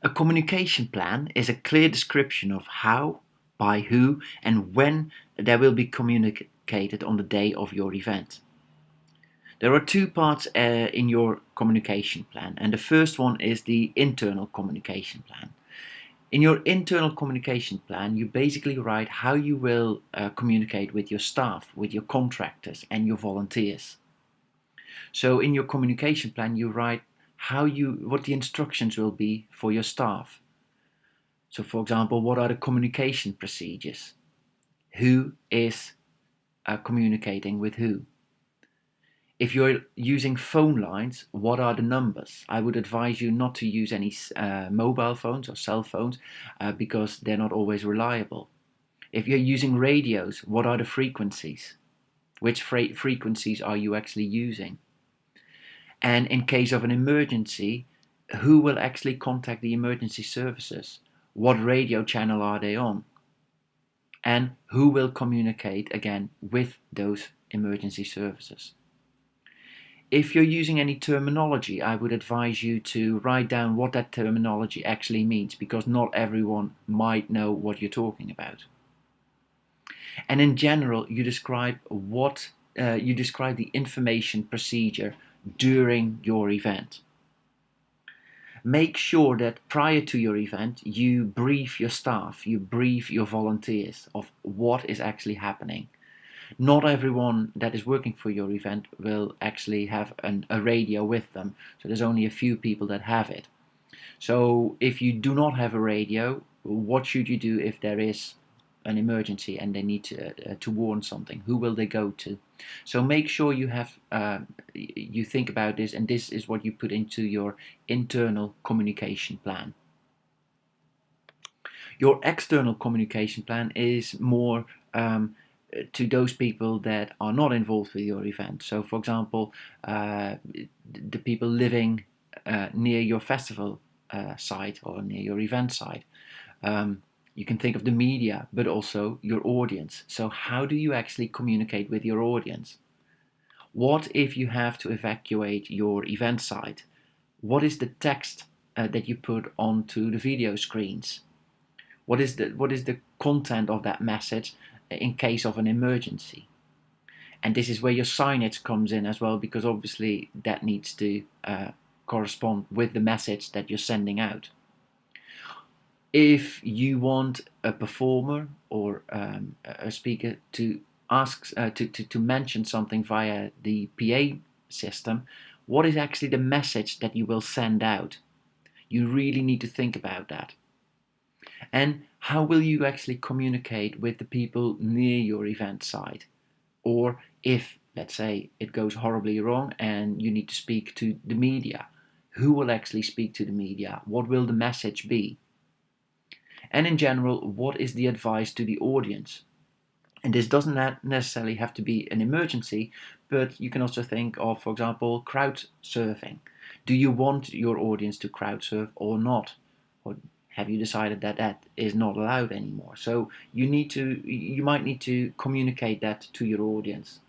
A communication plan is a clear description of how, by who, and when there will be communicated on the day of your event. There are two parts in your communication plan, and the first one is the internal communication plan. In your internal communication plan, you basically write how you will communicate with your staff, with your contractors, and your volunteers. So in your communication plan, you write what the instructions will be for your staff. So for example, what are the communication procedures? Who is communicating with who? If you're using phone lines, what are the numbers? I would advise you not to use any mobile phones or cell phones because they're not always reliable. If you're using radios, what are the frequencies? Which frequencies are you actually using? And in case of an emergency, who will actually contact the emergency services? What radio channel are they on? And who will communicate again with those emergency services? If you're using any terminology, I would advise you to write down what that terminology actually means, because not everyone might know what you're talking about. And in general, you describe the information procedure during your event. Make sure that prior to your event, you brief your staff, you brief your volunteers of what is actually happening. Not everyone that is working for your event will actually have a radio with them, so there's only a few people that have it. So if you do not have a radio, what should you do if there is an emergency and they need to warn something? Who will they go to? So make sure you think about this, and this is what you put into your internal communication plan. Your external communication plan is more to those people that are not involved with your event. So for example, the people living near your festival site or near your event site. You can think of the media, but also your audience. So how do you actually communicate with your audience? What if you have to evacuate your event site? What is the text that you put onto the video screens? What is the content of that message in case of an emergency? And this is where your signage comes in as well, because obviously that needs to correspond with the message that you're sending out. If you want a performer or a speaker to ask to mention something via the PA system, what is actually the message that you will send out? You really need to think about that. And how will you actually communicate with the people near your event site? Or if, let's say, it goes horribly wrong and you need to speak to the media, who will actually speak to the media? What will the message be? And in general, what is the advice to the audience? And this doesn't necessarily have to be an emergency, but you can also think of, for example, crowd surfing. Do you want your audience to crowd surf or not? Or have you decided that that is not allowed anymore? So you might need to communicate that to your audience.